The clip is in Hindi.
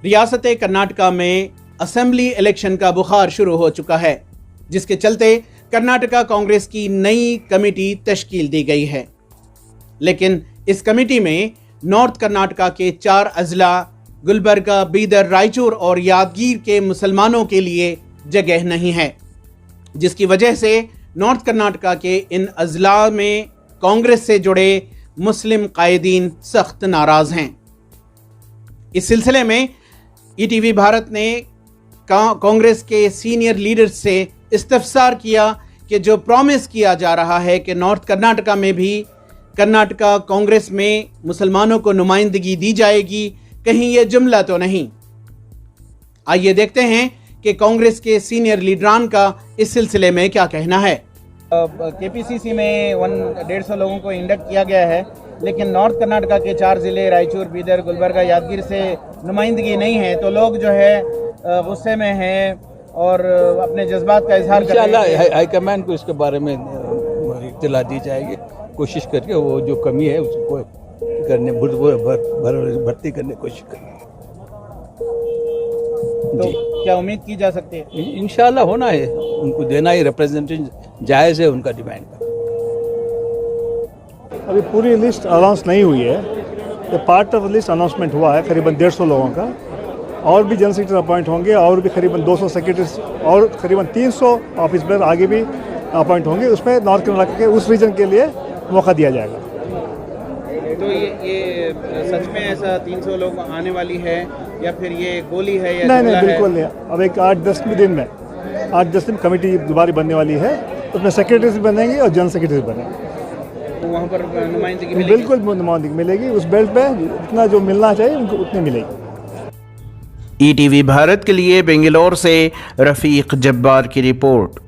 रियासत कर्नाटका में असेंबली इलेक्शन का बुखार शुरू हो चुका है, जिसके चलते कर्नाटका कांग्रेस की नई कमेटी तश्कील दी गई है। लेकिन इस कमेटी में नॉर्थ कर्नाटका के 4 अजला गुलबर्गा, बीदर, रायचूर और यादगीर के मुसलमानों के लिए जगह नहीं है, जिसकी वजह से नॉर्थ कर्नाटका के इन अजला में कांग्रेस से जुड़े मुस्लिम कायदीन सख्त नाराज हैं। इस सिलसिले में ईटीवी भारत ने कांग्रेस के सीनियर लीडर्स से इस्तफसार किया कि जो प्रॉमिस किया जा रहा है कि नॉर्थ कर्नाटका में भी कर्नाटका कांग्रेस में मुसलमानों को नुमाइंदगी दी जाएगी, कहीं ये जुमला तो नहीं। आइए देखते हैं कि कांग्रेस के सीनियर लीडरान का इस सिलसिले में क्या कहना है। केपीसीसी में 150 लोगों को इंडक्ट किया गया है, लेकिन नॉर्थ कर्नाटका के 4 जिले रायचूर, बीदर, गुलबर्गा, यादगीर से नुमाइंदगी नहीं है, तो लोग जो है गुस्से में हैं और अपने जज्बात का इजहार कर रहे हैं। हाईकमान को इसके बारे में इत्तला दी जाएगी, कोशिश करके वो जो कमी है उसको करने भर्ती करने की कोशिश करें। तो क्या उम्मीद की जा सकती है? इंशाल्लाह होना है, उनको देना ही रिप्रेजेंटेशन जायज़ है उनका डिमांड का। अभी पूरी लिस्ट अनाउंस नहीं हुई है, तो पार्ट ऑफ लिस्ट अनाउंसमेंट हुआ है करीबन 150 लोगों का। और भी जनरल सेक्रेटरी अपॉइंट होंगे और भी करीबन 200 सेक्रेटरीज और करीबन 300 ऑफिस पर आगे भी अपॉइंट होंगे। उसमें नॉर्थ कर्नाटका के उस रीजन के लिए मौका दिया जाएगा। तो ये सच में ऐसा 300 लोग आने वाली है या फिर ये गोली है या नहीं, बिल्कुल नहीं। अब एक 8-10 दिन में 8-10 दिन कमेटी दोबारा बनने वाली है, उसमें सेक्रेटरीज बनेंगे और जनरल सेक्रेटरीज बनेंगे। तो वहाँ पर नुमाइंदगी मिलेगी? बिल्कुल नुमाइंदगी मिलेगी। उस बेल्ट पे जितना जो मिलना चाहिए उनको उतनी मिलेगी। ईटीवी भारत के लिए बेंगलोर से रफीक जब्बार की रिपोर्ट।